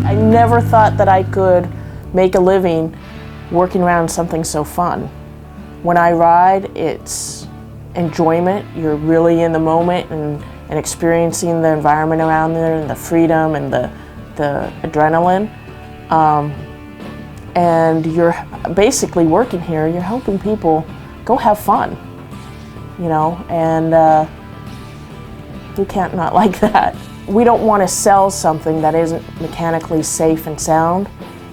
I never thought that I could make a living working around something so fun. When I ride, it's enjoyment. You're really in the moment and experiencing the environment around there and the freedom and the adrenaline. And you're basically working here, you're helping people go have fun, you know, and you can't not like that. We don't want to sell something that isn't mechanically safe and sound,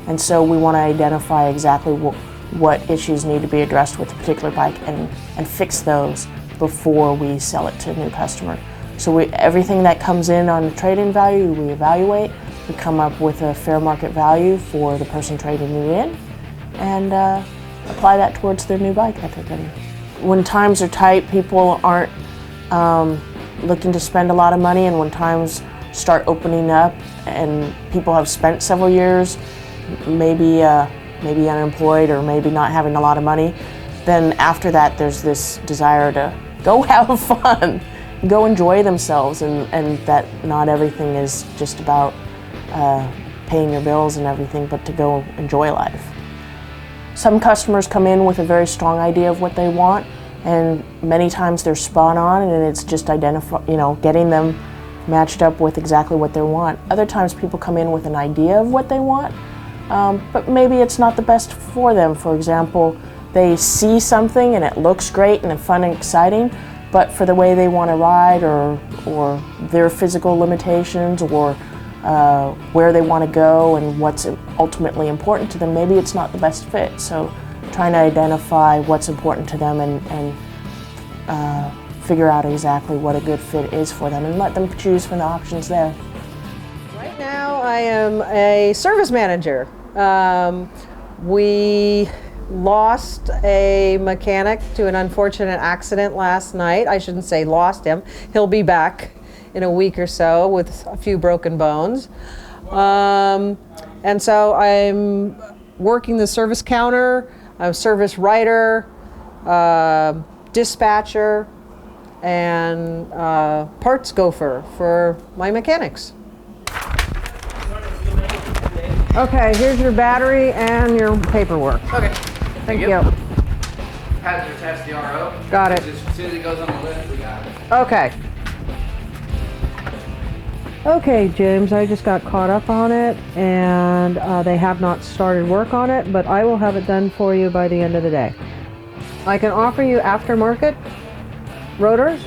and so we want to identify exactly what issues need to be addressed with a particular bike and fix those before we sell it to a new customer. So everything that comes in on the trade-in value, we evaluate, we come up with a fair market value for the person trading you in, and apply that towards their new bike that they're getting. When times are tight, people aren't looking to spend a lot of money, and when times start opening up and people have spent several years, maybe unemployed or maybe not having a lot of money, then after that there's this desire to go have fun, go enjoy themselves, and that not everything is just about paying your bills and everything, but to go enjoy life. Some customers come in with a very strong idea of what they want, and many times they're spot on, and it's just getting them matched up with exactly what they want. Other times people come in with an idea of what they want, but maybe it's not the best for them. For example, they see something and it looks great and it's fun and exciting, but for the way they want to ride or their physical limitations or where they want to go and what's ultimately important to them, maybe it's not the best fit. So trying to identify what's important to them and figure out exactly what a good fit is for them and let them choose from the options there. Right now I am a service manager. We lost a mechanic to an unfortunate accident last night. I shouldn't say lost him. He'll be back in a week or so with a few broken bones. And so I'm working the service counter, I'm a service writer, dispatcher, and parts gopher for my mechanics. Okay, here's your battery and your paperwork. Okay. Thank you. Hazardous test the RO. Got it. As soon as it goes on the list, we got it. Okay. Okay, James, I just got caught up on it, and they have not started work on it, but I will have it done for you by the end of the day. I can offer you aftermarket rotors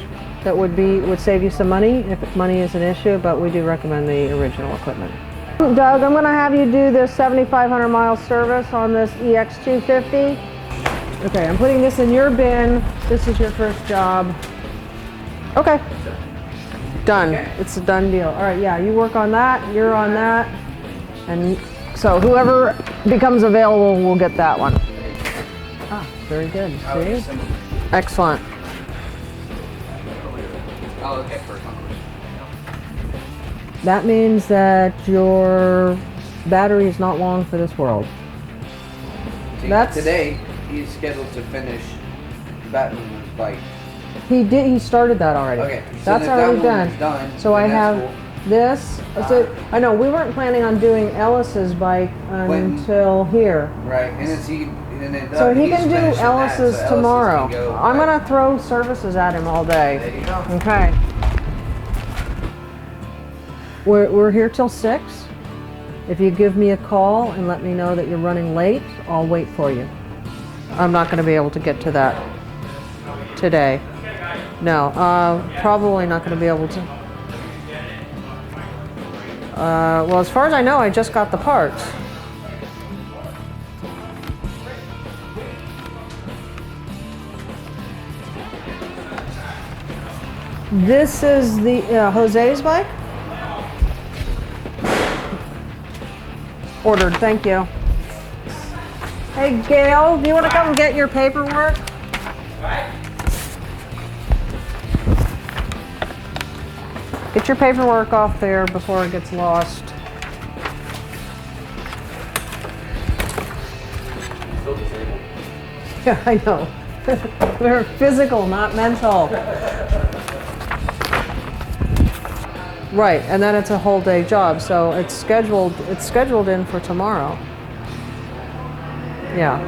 that would save you some money if money is an issue, but we do recommend the original equipment. Doug, I'm going to have you do this 7,500 mile service on this EX250. Okay, I'm putting this in your bin. This is your first job. Okay. Done. Okay. It's a done deal. All right, yeah, you work on that, you're on that, and so whoever becomes available will get that one. Ah, very good. See? Excellent. I'll look at first one. That means that your battery is not long for this world. See, today, he's scheduled to finish battening his bike. He started that already. Okay. So that's already done. So I have this. So I know we weren't planning on doing Ellis's bike until here. Right, and it's so he can do Ellis's tomorrow. I'm gonna throw services at him all day. There you go. Okay. We're here till 6. If you give me a call and let me know that you're running late, I'll wait for you. I'm not going to be able to get to that today. No, probably not going to be able to. Well, as far as I know, I just got the parts. This is the Jose's bike? Ordered, thank you. Hey Gail, do you want to come get your paperwork? Get your paperwork off there before it gets lost. Yeah, I know. We're physical, not mental. Right, and then it's a whole day job, so it's scheduled in for tomorrow. Yeah.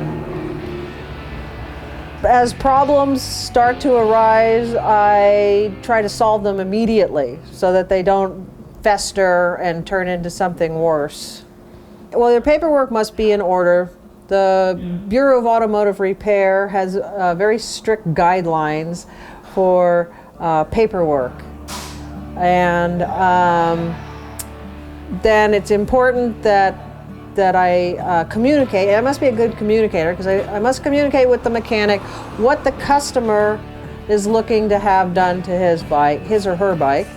As problems start to arise, I try to solve them immediately so that they don't fester and turn into something worse. Well, your paperwork must be in order. The Bureau of Automotive Repair has very strict guidelines for paperwork. And then it's important that I communicate. I must be a good communicator because I must communicate with the mechanic what the customer is looking to have done to his bike, his or her bike.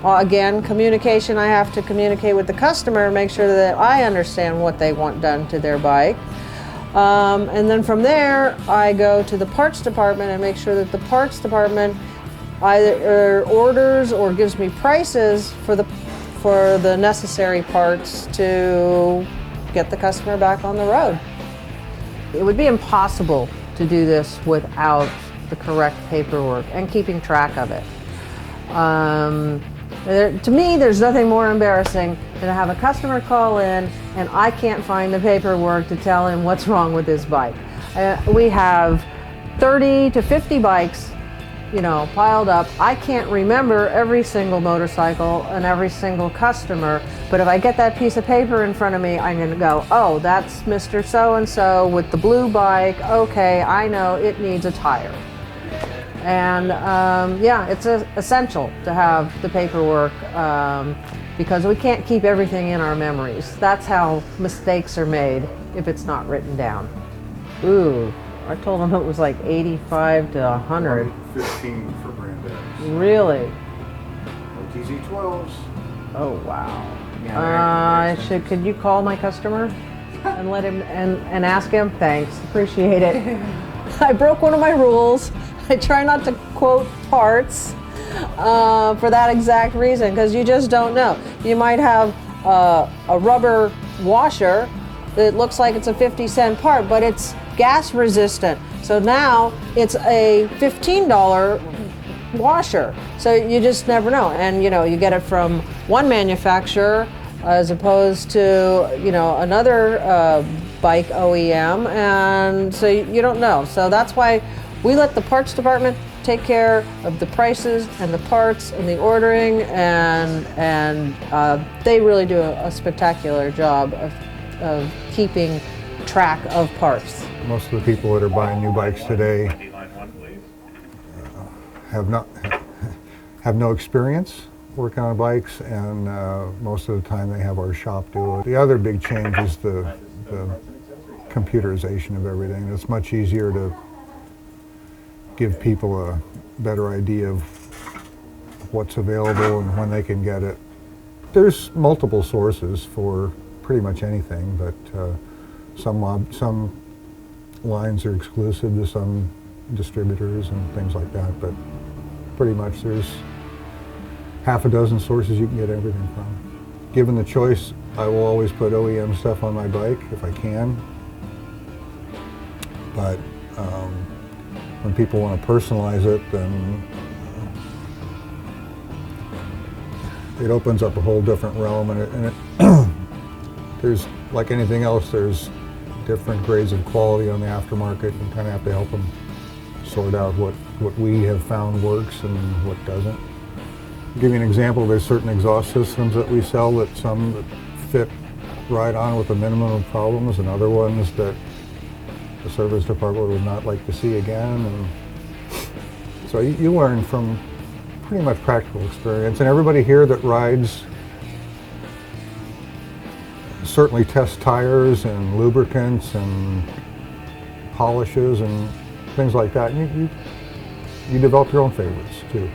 Again, communication, I have to communicate with the customer, make sure that I understand what they want done to their bike. And then from there, I go to the parts department and make sure that the parts department either orders or gives me prices for the necessary parts to get the customer back on the road. It would be impossible to do this without the correct paperwork and keeping track of it. To me, there's nothing more embarrassing than to have a customer call in and I can't find the paperwork to tell him what's wrong with his bike. We have 30 to 50 bikes, piled up. I can't remember every single motorcycle and every single customer, but if I get that piece of paper in front of me, I'm going to go, oh, that's Mr. So-and-so with the blue bike. Okay, I know it needs a tire. And yeah, it's essential to have the paperwork because we can't keep everything in our memories. That's how mistakes are made if it's not written down. Ooh, I told him it was like 85 to 100. 15 for brand X. Really? TZ12s. Oh wow. Yeah, could you call my customer and let him and ask him? Thanks, appreciate it. I broke one of my rules. I try not to quote parts for that exact reason, because you just don't know. You might have a rubber washer that looks like it's a 50-cent part, but it's gas resistant. So now it's a $15 washer. So you just never know. And you get it from one manufacturer as opposed to another bike OEM, and so you don't know. So that's why we let the parts department take care of the prices and the parts and the ordering, and they really do a spectacular job of keeping track of parts. Most of the people that are buying new bikes today have no experience working on bikes, and most of the time they have our shop do it. The other big change is the computerization of everything. It's much easier to give people a better idea of what's available and when they can get it. There's multiple sources for pretty much anything, but some lines are exclusive to some distributors and things like that, but pretty much there's half a dozen sources you can get everything from. Given the choice, I will always put OEM stuff on my bike if I can, but when people want to personalize it, then it opens up a whole different realm, and it there's, like anything else, there's different grades of quality on the aftermarket, and kind of have to help them sort out what we have found works and what doesn't. I'll give you an example. There's certain exhaust systems that we sell that some that fit right on with a minimum of problems, and other ones that the service department would not like to see again. And so you learn from pretty much practical experience, and everybody here that rides certainly tests tires and lubricants and polishes and things like that. And you develop your own favorites too.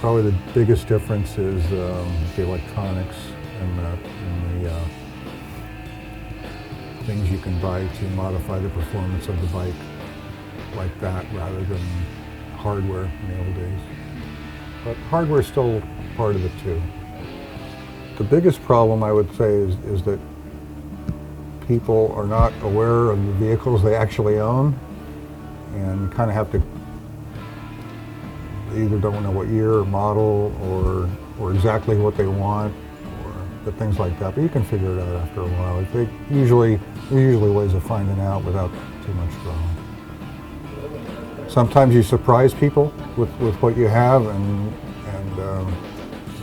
Probably the biggest difference is the electronics and the things you can buy to modify the performance of the bike like that, rather than hardware in the old days. But hardware is still part of it too. The biggest problem, I would say, is that people are not aware of the vehicles they actually own, and kind of have to They either don't know what year or model or exactly what they want, but things like that. But you can figure it out after a while. There's usually ways of finding out without too much drama. Sometimes you surprise people with what you have, and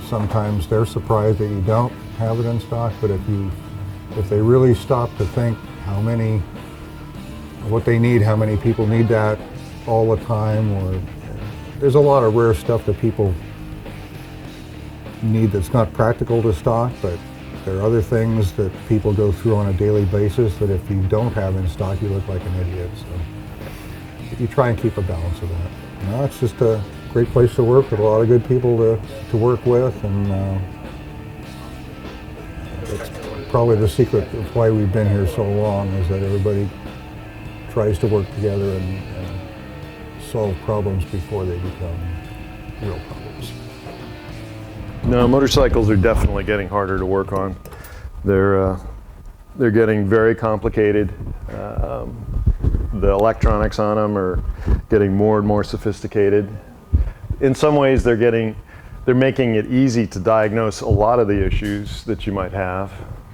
sometimes they're surprised that you don't have it in stock. But if they really stop to think what they need, how many people need that all the time, or there's a lot of rare stuff that people need that's not practical to stock, but there are other things that people go through on a daily basis that if you don't have in stock, you look like an idiot. So you try and keep a balance of that. No, it's just a great place to work with a lot of good people to work with, and it's probably the secret of why we've been here so long, is that everybody tries to work together and solve problems before they become real problems. No, motorcycles are definitely getting harder to work on. They're getting very complicated. The electronics on them are getting more and more sophisticated. In some ways, they're making it easy to diagnose a lot of the issues that you might have,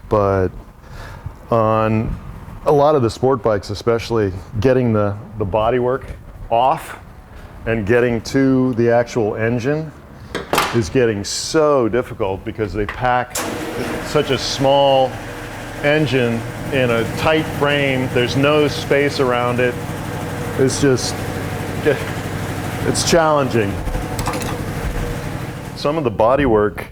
but on a lot of the sport bikes, especially, getting the bodywork off and getting to the actual engine is getting so difficult because they pack such a small engine in a tight frame. There's no space around it. It's challenging. Some of the bodywork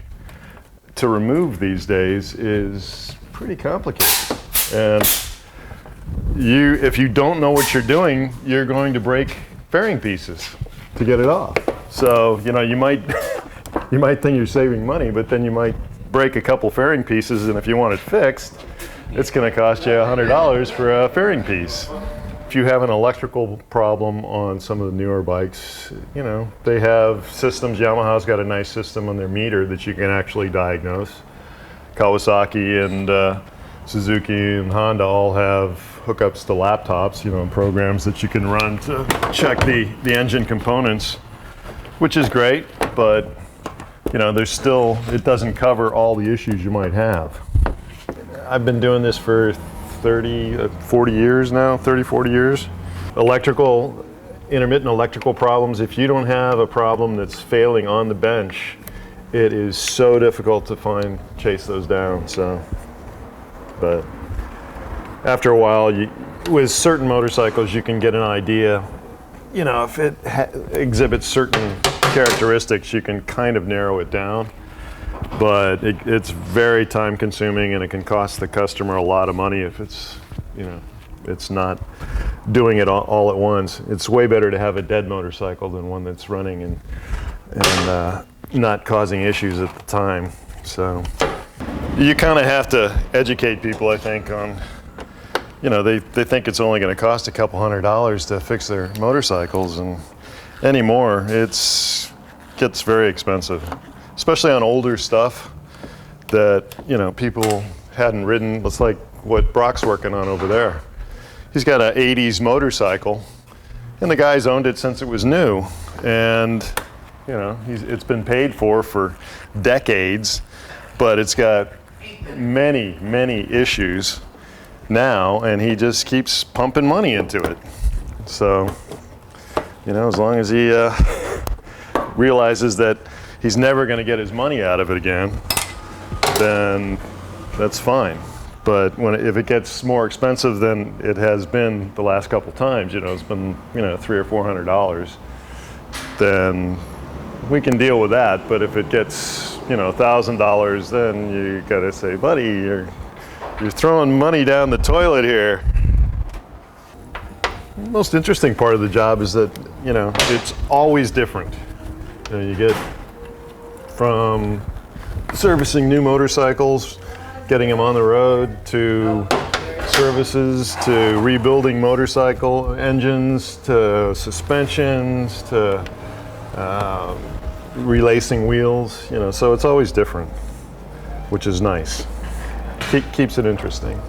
to remove these days is pretty complicated. And if you don't know what you're doing, you're going to break fairing pieces to get it off. So, you might think you're saving money, but then you might break a couple fairing pieces, and if you want it fixed, it's going to cost you $100 for a fairing piece. If you have an electrical problem on some of the newer bikes, they have systems. Yamaha's got a nice system on their meter that you can actually diagnose. Kawasaki and Suzuki and Honda all have hookups to laptops, programs that you can run to check the engine components, which is great, but it doesn't cover all the issues you might have. I've been doing this for 40 years now, 40 years. Intermittent electrical problems, if you don't have a problem that's failing on the bench, it is so difficult to chase those down. So, but after a while, with certain motorcycles, you can get an idea. If it exhibits certain characteristics, you can kind of narrow it down. But it's very time consuming, and it can cost the customer a lot of money if it's not doing it all at once. It's way better to have a dead motorcycle than one that's running and not causing issues at the time. So you kind of have to educate people, I think, on, they think it's only going to cost a couple $100 to fix their motorcycles, and anymore gets very expensive. Especially on older stuff that, people hadn't ridden. It's like what Brock's working on over there. He's got an 80s motorcycle, and the guy's owned it since it was new. And, it's been paid for decades, but it's got many, many issues now, and he just keeps pumping money into it. So, as long as he realizes that he's never going to get his money out of it again, then that's fine. But if it gets more expensive than it has been the last couple times, it's been $300 or $400, then we can deal with that. But if it gets $1,000, then you got to say, buddy, you're throwing money down the toilet here. The most interesting part of the job is that it's always different. You get from servicing new motorcycles, getting them on the road, to services, to rebuilding motorcycle engines, to suspensions, to relacing wheels, so it's always different, which is nice. Keeps it interesting.